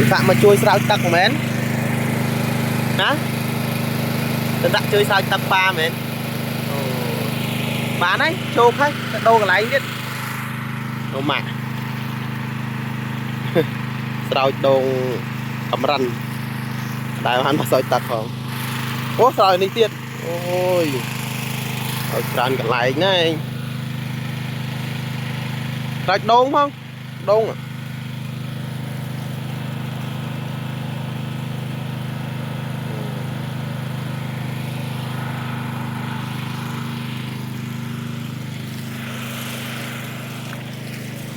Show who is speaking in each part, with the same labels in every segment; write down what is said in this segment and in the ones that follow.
Speaker 1: tạm mà chui sao tắc mến hả tặng chơi sao tắc ba mến bán đấy chô khách đâu cả lấy biết đâu mà sao đâu cầm rằn đại hoàn mà soi tắc không ố sao đi tiết ôi rằn cả lại này rồi đông không đông à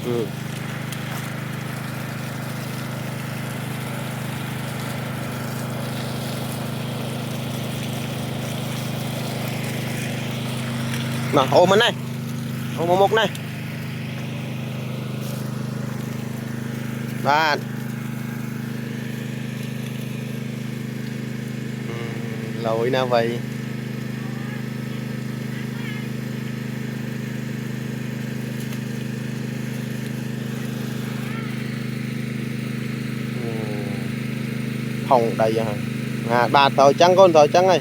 Speaker 1: ừ. Nào ôm này ôm một này bạn lỗi nào vậy phòng đây à bà tàu trắng con tàu trắng này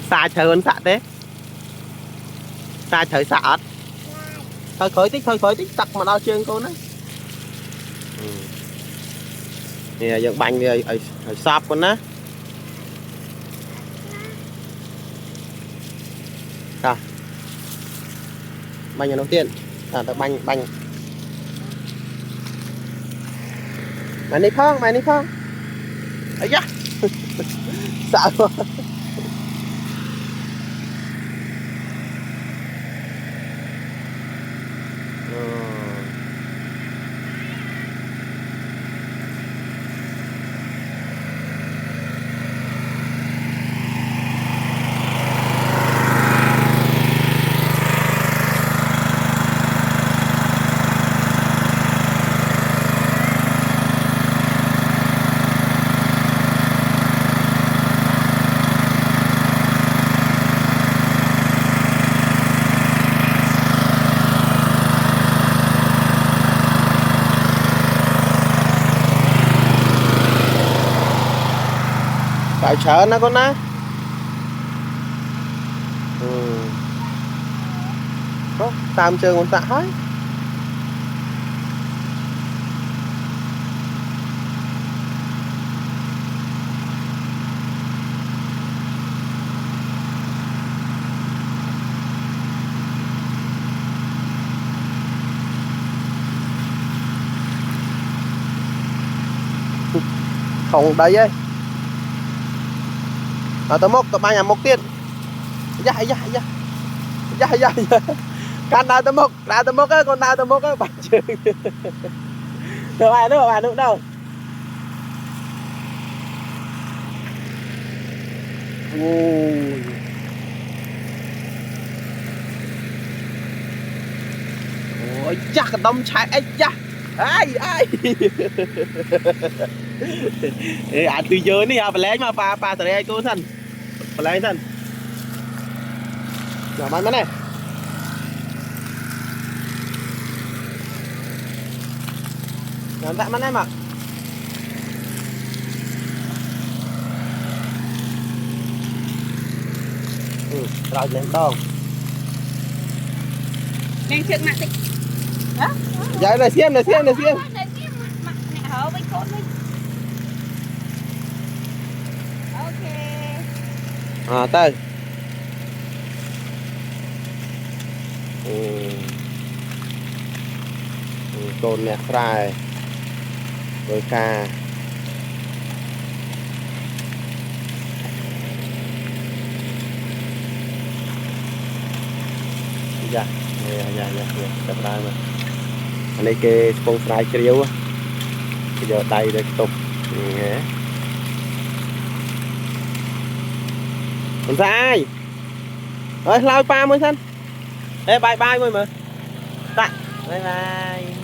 Speaker 1: xa chờ con xạ thế xa trời xạ thôi khởi tích tặc mà đau chân cô đấy nè dựng bánh ở shop con á sao bánh đầu tiên à tới bánh mày đi không ấy da sợ quá tại chợ nó con á có tam chơi con tạ hết không đây ấy à, tao mốc tao ba nhà mốc tiền dạ can đào tao mốc á con đào tao mốc á bạn chơi đâu ai đâu bạn đâu ôi chắc đâm chạy ấy cha ai à từ giờ này à phải lấy mà pa tới đây cô thân phải lấy thân làm ăn này làm tạm ăn em ạ rồi lên con
Speaker 2: đang chân mặt đi đó
Speaker 1: dạ là xem
Speaker 2: hở với con đi ok
Speaker 1: à tới cồn nè fry rồi cà dạ đập lại mà anh ấy cái con fry kêu á bây giờ đây để tục nghe con sai ơi lao pa mới thân ê bye bye mới mà tại
Speaker 3: Bye bye.